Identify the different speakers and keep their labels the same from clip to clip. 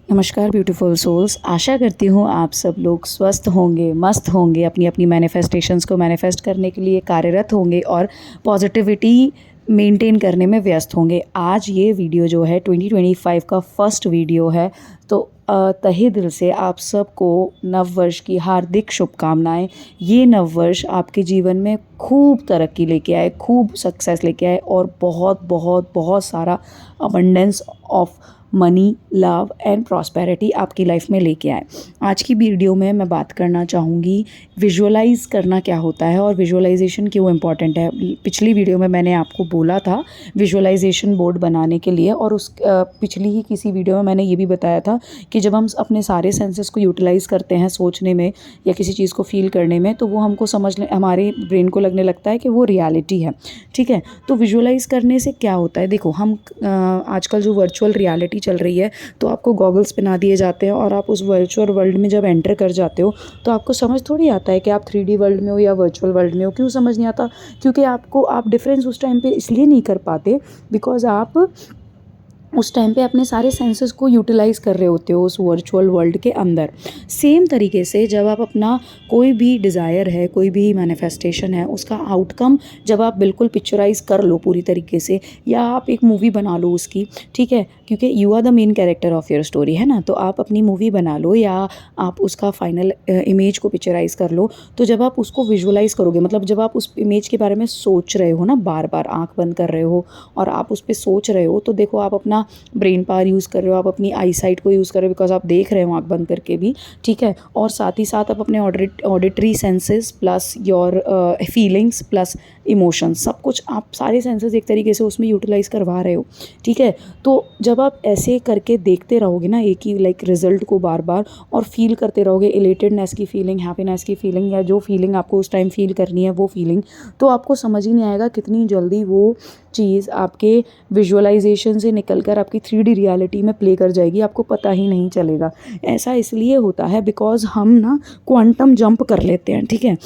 Speaker 1: नमस्कार beautiful souls. आशा करती हूँ आप सब लोग स्वस्थ होंगे, मस्त होंगे, अपनी अपनी मैनिफेस्टेशंस को मैनिफेस्ट करने के लिए कार्यरत होंगे और पॉजिटिविटी मेंटेन करने में व्यस्त होंगे। आज ये वीडियो जो है 2025 का फर्स्ट वीडियो है, तो तहे दिल से आप सबको नव वर्ष की हार्दिक शुभकामनाएं। ये नव वर्ष आपके जीवन में खूब तरक्की लेके आए, खूब सक्सेस लेके आए और बहुत बहुत बहुत सारा abundance of money, love and prosperity आपकी लाइफ में लेके आए। आज की वीडियो में मैं बात करना चाहूँगी विजुअलाइज़ करना क्या होता है और विजुअलाइजेशन क्यों इम्पॉर्टेंट है। पिछली वीडियो में मैंने आपको बोला था विजुअलाइजेशन बोर्ड बनाने के लिए, और उस पिछली ही किसी वीडियो में मैंने ये भी बताया था कि जब हम अपने सारे सेंसेस को यूटिलाइज़ करते हैं सोचने में या किसी चीज़ को फील करने में, तो वो हमको हमारे ब्रेन को लगने लगता है कि वो रियलिटी है। ठीक है, तो विजुअलाइज़ करने से क्या होता है, देखो हम आजकल जो वर्चुअल रियलिटी चल रही है, तो आपको गॉगल्स पहना दिए जाते हैं और आप उस वर्चुअल वर्ल्ड में जब एंटर कर जाते हो तो आपको समझ थोड़ी आता है कि आप 3D वर्ल्ड में हो या वर्चुअल वर्ल्ड में हो। क्यों समझ नहीं आता? क्योंकि आप डिफरेंस उस टाइम पे इसलिए नहीं कर पाते बिकॉज आप उस टाइम पे अपने सारे सेंसेस को यूटिलाइज़ कर रहे होते हो उस वर्चुअल वर्ल्ड के अंदर। सेम तरीके से जब आप अपना कोई भी डिज़ायर है, कोई भी मैनिफेस्टेशन है, उसका आउटकम जब आप बिल्कुल पिक्चराइज़ कर लो पूरी तरीके से, या आप एक मूवी बना लो उसकी, ठीक है, क्योंकि you are the main character of your story, है ना। तो आप अपनी मूवी बना लो या आप उसका फाइनल इमेज को पिक्चराइज़ कर लो। तो जब आप उसको विजुअलाइज़ करोगे, मतलब जब आप उस इमेज के बारे में सोच रहे हो ना, बार बार आँख बंद कर रहे हो और आप उस पर सोच रहे हो, तो देखो आप अपना ब्रेन पावर यूज़ कर रहे हो, आप अपनी आई साइट को यूज़ कर रहे हो बिकॉज आप देख रहे हो आँख बंद करके भी, ठीक है। और साथ ही साथ आप अपने auditory senses plus your feelings plus emotions, सब कुछ आप सारे सेंसेस एक तरीके से उसमें यूटिलाइज़ करवा रहे हो, ठीक है। तो जब आप ऐसे करके देखते रहोगे ना एक ही रिजल्ट को बार बार और फील करते रहोगे, इलेटेडनेस की फीलिंग, हैप्पीनेस की फीलिंग, या जो फीलिंग आपको उस टाइम फील करनी है वो फीलिंग, तो आपको समझ ही नहीं आएगा कितनी जल्दी वो चीज़ आपके विजुअलाइजेशन से निकलकर आपकी 3D रियलिटी में प्ले कर जाएगी, आपको पता ही नहीं चलेगा। ऐसा इसलिए होता है बिकॉज हम ना क्वांटम जंप कर लेते हैं, ठीक है।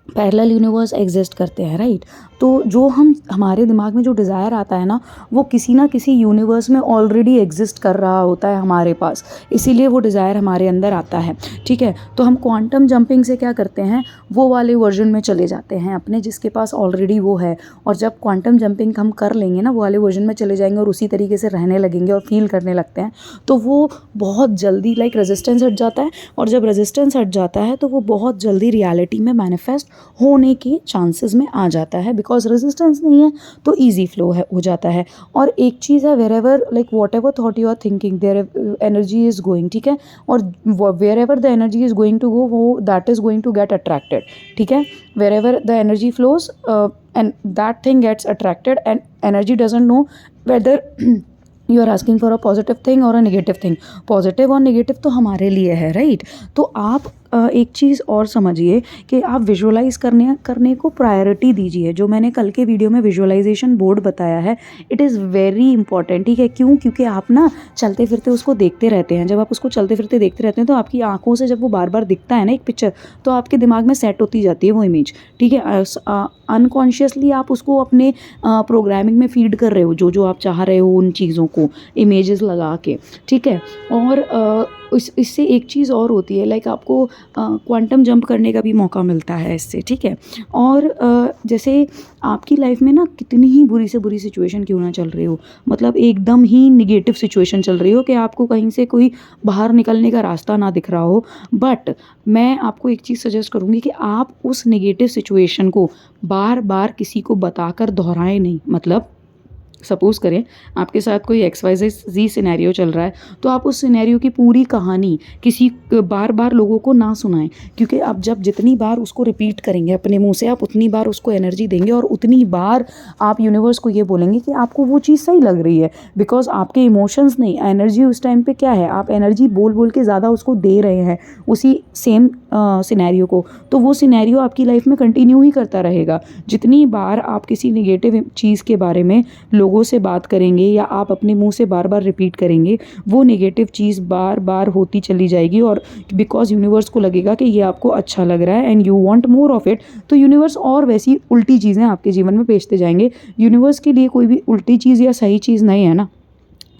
Speaker 1: पैरेलल यूनिवर्स एग्जिस्ट करते हैं, राइट। तो जो हमारे दिमाग में जो डिज़ायर आता है ना, वो किसी ना किसी यूनिवर्स में ऑलरेडी एग्जिस्ट कर रहा होता है हमारे पास, इसीलिए वो डिज़ायर हमारे अंदर आता है, ठीक है। तो हम क्वांटम जंपिंग से क्या करते हैं, वो वाले वर्जन में चले जाते हैं अपने जिसके पास ऑलरेडी वो है। और जब क्वांटम जंपिंग हम कर लेंगे ना, वो वाले वर्जन में चले जाएंगे और उसी तरीके से रहने लगेंगे और फील करने लगते हैं, तो वो बहुत जल्दी रेजिस्टेंस हट जाता है। और जब रेजिस्टेंस हट जाता है तो वो बहुत जल्दी रियलिटी में मैनिफेस्ट होने के चांसेस में आ जाता है, बिकॉज रेजिस्टेंस नहीं है तो ईजी फ्लो है हो जाता है। और एक चीज़ है, wherever whatever thought you are thinking there energy is going, ठीक है। और wherever the energy is going to go, वो that is going to get attracted, ठीक है। Wherever the energy flows and that thing gets attracted, and energy doesn't know whether you are asking for a positive thing और a negative thing. Positive और negative तो हमारे लिए है, right. तो आप एक चीज़ और समझिए कि आप विजुअलाइज़ करने को प्रायोरिटी दीजिए। जो मैंने कल के वीडियो में विजुअलाइजेशन बोर्ड बताया है, इट इज़ वेरी इंपॉर्टेंट, ठीक है। क्यों? क्योंकि आप ना चलते फिरते उसको देखते रहते हैं। जब आप उसको चलते फिरते देखते रहते हैं तो आपकी आंखों से जब वो बार बार दिखता है ना एक पिक्चर, तो आपके दिमाग में सेट होती जाती है वो इमेज, ठीक है। अनकॉन्शियसली आप उसको अपने प्रोग्रामिंग में फीड कर रहे हो, जो जो आप चाह रहे हो उन चीज़ों को इमेजेस लगा के, ठीक है। और इससे एक चीज़ और होती है, आपको क्वांटम जंप करने का भी मौका मिलता है इससे, ठीक है। और जैसे आपकी लाइफ में ना कितनी ही बुरी से बुरी सिचुएशन क्यों ना चल रही हो, मतलब एकदम ही निगेटिव सिचुएशन चल रही हो कि आपको कहीं से कोई बाहर निकलने का रास्ता ना दिख रहा हो, बट मैं आपको एक चीज़ सजेस्ट करूँगी कि आप उस निगेटिव सिचुएशन को बार बार किसी को बताकर दोहराएं नहीं। मतलब सपोज़ करें आपके साथ कोई XYZ सिनेरियो चल रहा है, तो आप उस सिनेरियो की पूरी कहानी किसी बार बार लोगों को ना सुनाएं, क्योंकि आप जब जितनी बार उसको रिपीट करेंगे अपने मुंह से, आप उतनी बार उसको एनर्जी देंगे और उतनी बार आप यूनिवर्स को ये बोलेंगे कि आपको वो चीज़ सही लग रही है। बिकॉज आपके इमोशंस नहीं, एनर्जी उस टाइम पे क्या है, आप एनर्जी बोल बोल के ज़्यादा उसको दे रहे हैं उसी सेम सिनेरियो को, तो वो सिनेरियो आपकी लाइफ में कंटिन्यू ही करता रहेगा। जितनी बार आप किसी निगेटिव चीज़ के बारे में लोगों से बात करेंगे या आप अपने मुंह से बार बार रिपीट करेंगे, वो नेगेटिव चीज़ बार बार होती चली जाएगी। और बिकॉज यूनिवर्स को लगेगा कि ये आपको अच्छा लग रहा है and you want more of it, तो यूनिवर्स और वैसी उल्टी चीज़ें आपके जीवन में भेजते जाएंगे। यूनिवर्स के लिए कोई भी उल्टी चीज़ या सही चीज़ नहीं है ना,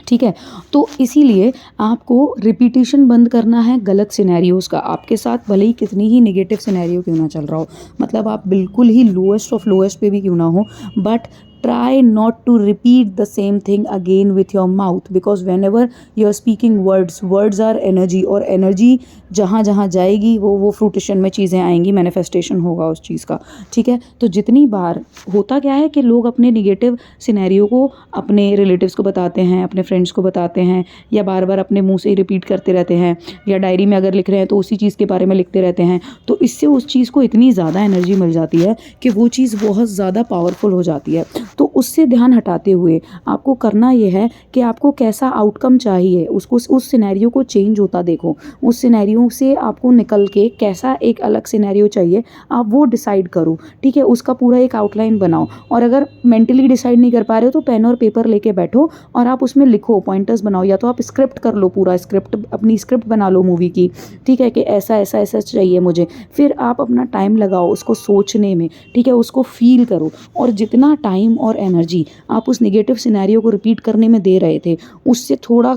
Speaker 1: ठीक है। तो इसीलिए आपको रिपीटिशन बंद करना है गलत सिनेरियोज़ का। आपके साथ भले ही कितनी ही नेगेटिव सिनेरियो क्यों ना चल रहा हो, मतलब आप बिल्कुल ही लोएस्ट ऑफ लोएस्ट पे भी क्यों ना हो, but try not to repeat the same thing again with your mouth, because whenever you are speaking words are energy, और energy जहाँ जहाँ जाएगी वो फ्रूटिशन में चीज़ें आएंगी, मैनिफेस्टेशन होगा उस चीज़ का। ठीक है, तो जितनी बार होता क्या है कि लोग अपने निगेटिव सिनेरियो को अपने रिलेटिव्स को बताते हैं, अपने फ्रेंड्स को बताते हैं, या बार बार अपने मुंह से ही रिपीट करते रहते हैं, या डायरी में अगर लिख रहे हैं तो उसी चीज़ के बारे में लिखते रहते हैं। तो इससे उस चीज़ को इतनी ज़्यादा एनर्जी मिल जाती है कि वो चीज़ बहुत ज़्यादा पावरफुल हो जाती है। तो उससे ध्यान हटाते हुए आपको करना ये है कि आपको कैसा आउटकम चाहिए, उसको उस सिनेरियो को चेंज होता देखो, उस सिनेरियो से आपको निकल के कैसा एक अलग सिनेरियो चाहिए आप वो डिसाइड करो। ठीक है, उसका पूरा एक आउटलाइन बनाओ, और अगर मेंटली डिसाइड नहीं कर पा रहे हो तो पेन और पेपर लेके बैठो और आप उसमें लिखो, पॉइंटर्स बनाओ, या तो आप स्क्रिप्ट कर लो, पूरा स्क्रिप्ट अपनी स्क्रिप्ट बना लो मूवी की। ठीक है, कि ऐसा ऐसा ऐसा चाहिए मुझे, फिर आप अपना टाइम लगाओ उसको सोचने में। ठीक है, उसको फील करो, और जितना टाइम और एनर्जी आप उस नेगेटिव सिनेरियो को रिपीट करने में दे रहे थे, उससे थोड़ा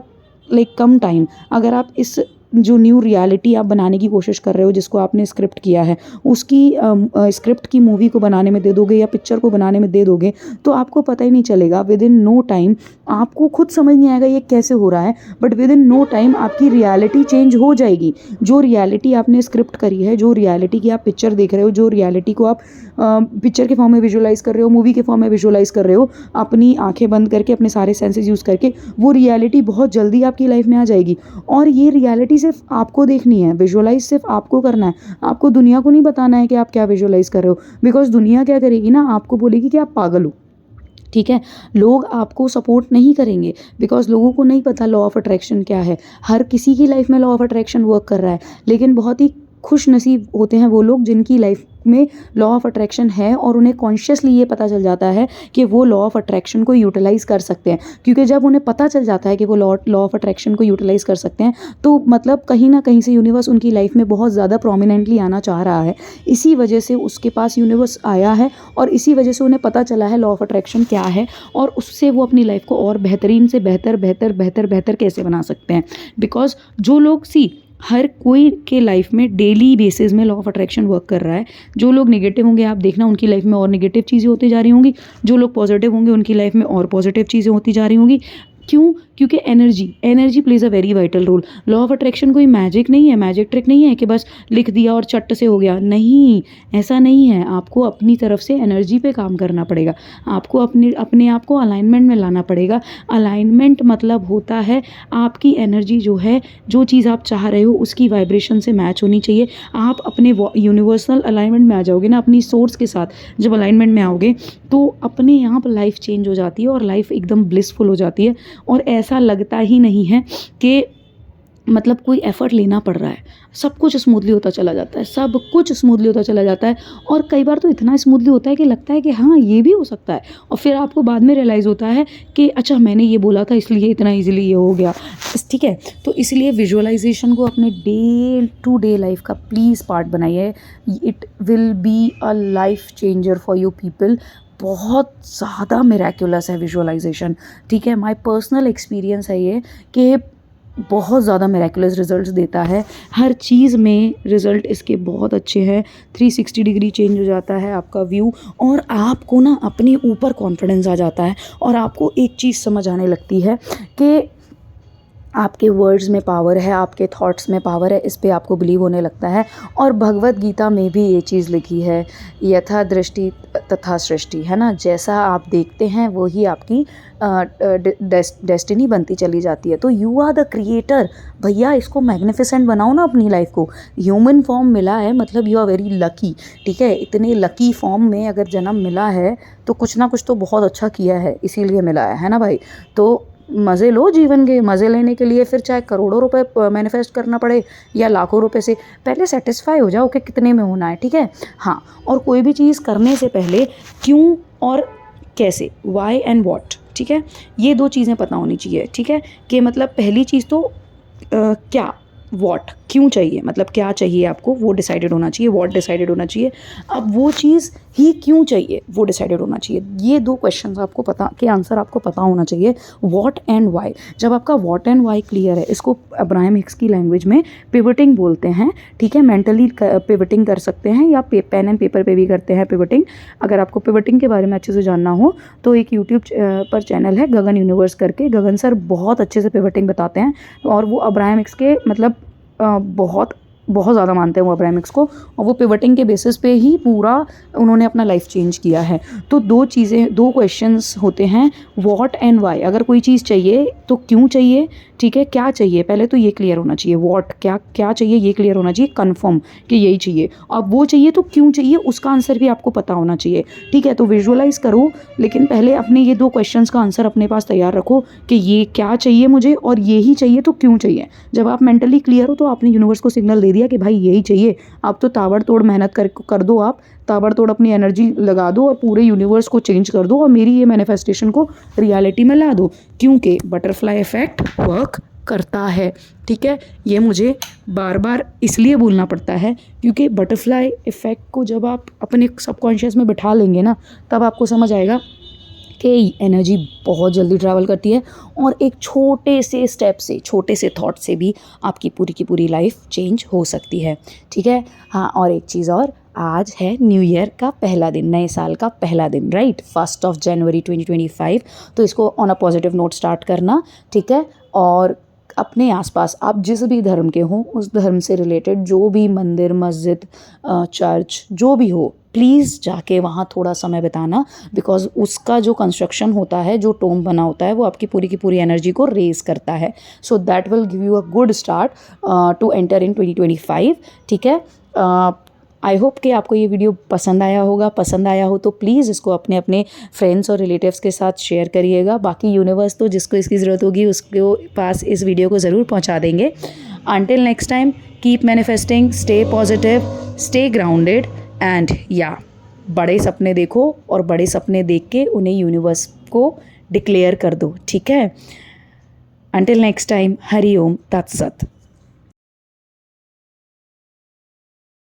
Speaker 1: कम टाइम अगर आप इस जो न्यू रियलिटी आप बनाने की कोशिश कर रहे हो, जिसको आपने स्क्रिप्ट किया है, उसकी स्क्रिप्ट की मूवी को बनाने में दे दोगे या पिक्चर को बनाने में दे दोगे, तो आपको पता ही नहीं चलेगा। विद इन नो टाइम आपको खुद समझ नहीं आएगा ये कैसे हो रहा है, but within no time आपकी रियलिटी चेंज हो जाएगी। जो रियलिटी आपने स्क्रिप्ट करी है, जो रियलिटी की आप पिक्चर देख रहे हो, जो रियलिटी को आप पिक्चर के फॉर्म में विजुअलाइज कर रहे हो, मूवी के फॉर्म में विजुअलाइज कर रहे हो, अपनी आंखें बंद करके, अपने सारे सेंसेस यूज़ करके, वो रियलिटी बहुत जल्दी आपकी लाइफ में आ जाएगी। और ये रियलिटी सिर्फ आपको देखनी है, विजुअलाइज सिर्फ आपको करना है, आपको दुनिया को नहीं बताना है कि आप क्या विजुअलाइज कर रहे हो, बिकॉज दुनिया क्या करेगी ना, आपको बोलेगी कि आप पागल हो। ठीक है, लोग आपको सपोर्ट नहीं करेंगे, बिकॉज लोगों को नहीं पता लॉ ऑफ अट्रैक्शन क्या है। हर किसी की लाइफ में लॉ ऑफ अट्रैक्शन वर्क कर रहा है, लेकिन बहुत ही खुश नसीब होते हैं वो लोग जिनकी लाइफ में लॉ ऑफ अट्रैक्शन है और उन्हें कॉन्शियसली ये पता चल जाता है कि वो लॉ ऑफ अट्रैक्शन को यूटिलाइज़ कर सकते हैं। क्योंकि जब उन्हें पता चल जाता है कि वो लॉ ऑफ अट्रैक्शन को यूटिलाइज़ कर सकते हैं, तो मतलब कहीं ना कहीं से यूनिवर्स उनकी लाइफ में बहुत ज़्यादा प्रोमिनेंटली आना चाह रहा है। इसी वजह से उसके पास यूनिवर्स आया है, और इसी वजह से उन्हें पता चला है लॉ ऑफ अट्रैक्शन क्या है, और उससे वो अपनी लाइफ को और बेहतरीन से बेहतर बेहतर बेहतर बेहतर कैसे बना सकते हैं। बिकॉज जो लोग हर कोई के लाइफ में डेली बेसिस में लॉ ऑफ अट्रैक्शन वर्क कर रहा है। जो लोग नेगेटिव होंगे आप देखना उनकी लाइफ में और नेगेटिव चीज़ें होती जा रही होंगी, जो लोग पॉजिटिव होंगे उनकी लाइफ में और पॉजिटिव चीज़ें होती जा रही होंगी। क्यों? क्योंकि energy plays a very vital role. Law of attraction कोई मैजिक नहीं है, मैजिक ट्रिक नहीं है कि बस लिख दिया और चट से हो गया। नहीं, ऐसा नहीं है। आपको अपनी तरफ से एनर्जी पे काम करना पड़ेगा, आपको अपने आप को अलाइनमेंट में लाना पड़ेगा। अलाइनमेंट मतलब होता है आपकी एनर्जी जो है, जो चीज़ आप चाह रहे हो उसकी वाइब्रेशन से मैच होनी चाहिए। आप अपने यूनिवर्सल अलाइनमेंट में आ जाओगे ना, अपनी सोर्स के साथ जब अलाइनमेंट में आओगे, तो अपने आप लाइफ चेंज हो जाती है और लाइफ एकदम ब्लिसफुल हो जाती है। और ऐसा लगता ही नहीं है कि मतलब कोई एफर्ट लेना पड़ रहा है, सब कुछ स्मूथली होता चला जाता है, सब कुछ स्मूथली होता चला जाता है। और कई बार तो इतना स्मूथली होता है कि लगता है कि हाँ ये भी हो सकता है, और फिर आपको बाद में रियलाइज़ होता है कि अच्छा मैंने ये बोला था इसलिए इतना ईजिली ये हो गया। ठीक है, तो इसलिए विजुअलाइजेशन को अपने डे टू डे लाइफ का प्लीज़ पार्ट बनाइए। It will be a life changer for you people. बहुत ज़्यादा मिरेक्युलस है विजुअलाइजेशन। ठीक है, माय पर्सनल एक्सपीरियंस है ये कि बहुत ज़्यादा मिरेक्युलस रिजल्ट्स देता है। हर चीज़ में रिज़ल्ट इसके बहुत अच्छे हैं। 360 डिग्री चेंज हो जाता है आपका व्यू, और आपको ना अपने ऊपर कॉन्फिडेंस आ जाता है, और आपको एक चीज़ समझ आने लगती है कि आपके वर्ड्स में पावर है, आपके थॉट्स में पावर है, इस पे आपको बिलीव होने लगता है। और भगवत गीता में भी ये चीज़ लिखी है, यथा दृष्टि तथा सृष्टि, है ना। जैसा आप देखते हैं वही आपकी डेस्टिनी बनती चली जाती है। तो यू आर द क्रिएटर भैया, इसको मैग्निफिसेंट बनाओ ना अपनी लाइफ को। ह्यूमन फॉर्म मिला है मतलब यू आर वेरी लकी। ठीक है, इतने लकी फॉर्म में अगर जन्म मिला है तो कुछ ना कुछ तो बहुत अच्छा किया है, इसीलिए मिला है ना भाई। तो मज़े लो जीवन के। मज़े लेने के लिए फिर चाहे करोड़ों रुपए मैनिफेस्ट करना पड़े या लाखों रुपए से, पहले सेटिस्फाई हो जाओ कि कितने में होना है। ठीक है, हाँ। और कोई भी चीज़ करने से पहले क्यों और कैसे, वाई एंड वॉट, ठीक है, ये दो चीज़ें पता होनी चाहिए। ठीक है, कि मतलब पहली चीज़ तो क्या, वॉट क्यों चाहिए, मतलब क्या चाहिए आपको वो डिसाइडेड होना चाहिए, व्हाट डिसाइडेड होना चाहिए। अब वो चीज़ ही क्यों चाहिए वो डिसाइडेड होना चाहिए। ये दो क्वेश्चंस आपको पता के आंसर आपको पता होना चाहिए, व्हाट एंड वाई। जब आपका व्हाट एंड वाई क्लियर है, इसको अब्राहम हिक्स की लैंग्वेज में पिवटिंग बोलते हैं, ठीक है। मेंटली पिवटिंग कर सकते हैं या पेन एंड पेपर पे भी करते हैं पिवटिंग। अगर आपको पिवटिंग के बारे में अच्छे से जानना हो तो एक यूट्यूब पर चैनल है गगन यूनिवर्स करके, गगन सर बहुत अच्छे से पिवटिंग बताते हैं। और वो अब्राहम हिक्स के मतलब बहुत बहुत ज़्यादा मानते हैं वो अब्राहम हिक्स को, और वो पिवटिंग के बेसिस पे ही पूरा उन्होंने अपना लाइफ चेंज किया है। तो दो चीज़ें, दो क्वेश्चंस होते हैं, व्हाट एंड वाई। अगर कोई चीज़ चाहिए तो क्यों चाहिए, ठीक है, क्या चाहिए, पहले तो ये क्लियर होना चाहिए। व्हाट क्या क्या चाहिए ये क्लियर होना चाहिए, कंफर्म कि यही चाहिए। अब वो चाहिए तो क्यों चाहिए उसका आंसर भी आपको पता होना चाहिए, ठीक है। तो विजुअलाइज करो, लेकिन पहले अपने ये दो क्वेश्चंस का आंसर अपने पास तैयार रखो कि ये क्या चाहिए मुझे और ये ही चाहिए तो क्यों चाहिए। जब आप मेंटली क्लियर हो तो आपने यूनिवर्स को सिग्नल दे दिया कि भाई यही चाहिए। आप तो ताबड़तोड़ मेहनत कर दो, आप ताबड़तोड़ अपनी एनर्जी लगा दो और पूरे यूनिवर्स को चेंज कर दो और मेरी ये मैनिफेस्टेशन को रियलिटी में ला दो, क्योंकि बटरफ्लाई इफेक्ट वर्क करता है, ठीक है। ये मुझे बार बार इसलिए बोलना पड़ता है क्योंकि बटरफ्लाई इफेक्ट को जब आप अपने सबकॉन्शियस में बिठा लेंगे ना, तब आपको समझ आएगा कि एनर्जी बहुत जल्दी ट्रैवल करती है और एक छोटे से स्टेप से, छोटे से थॉट से भी आपकी पूरी की पूरी लाइफ चेंज हो सकती है, ठीक है। हाँ, और एक चीज़ और, आज है न्यू ईयर का पहला दिन, नए साल का पहला दिन, राइट, 1 जनवरी 2025। तो इसको on a positive note start करना, ठीक है। और अपने आसपास आप जिस भी धर्म के हों, उस धर्म से रिलेटेड जो भी मंदिर, मस्जिद, चर्च जो भी हो, प्लीज़ जाके वहाँ थोड़ा समय बिताना, बिकॉज उसका जो कंस्ट्रक्शन होता है, जो टोम बना होता है, वो आपकी पूरी की पूरी एनर्जी को रेज करता है। So that will give you a good start to enter in 2025, ठीक है। आई होप कि आपको ये वीडियो पसंद आया होगा। पसंद आया हो तो प्लीज़ इसको अपने अपने फ्रेंड्स और रिलेटिव्स के साथ शेयर करिएगा। बाकी यूनिवर्स तो जिसको इसकी ज़रूरत होगी उसके पास इस वीडियो को ज़रूर पहुंचा देंगे। Until next time, keep manifesting, stay positive, stay grounded and या बड़े सपने देखो और बड़े सपने देख के उन्हें यूनिवर्स को डिक्लेयर कर दो, ठीक है। अंटिल नेक्स्ट टाइम, हरि ओम तत्सत।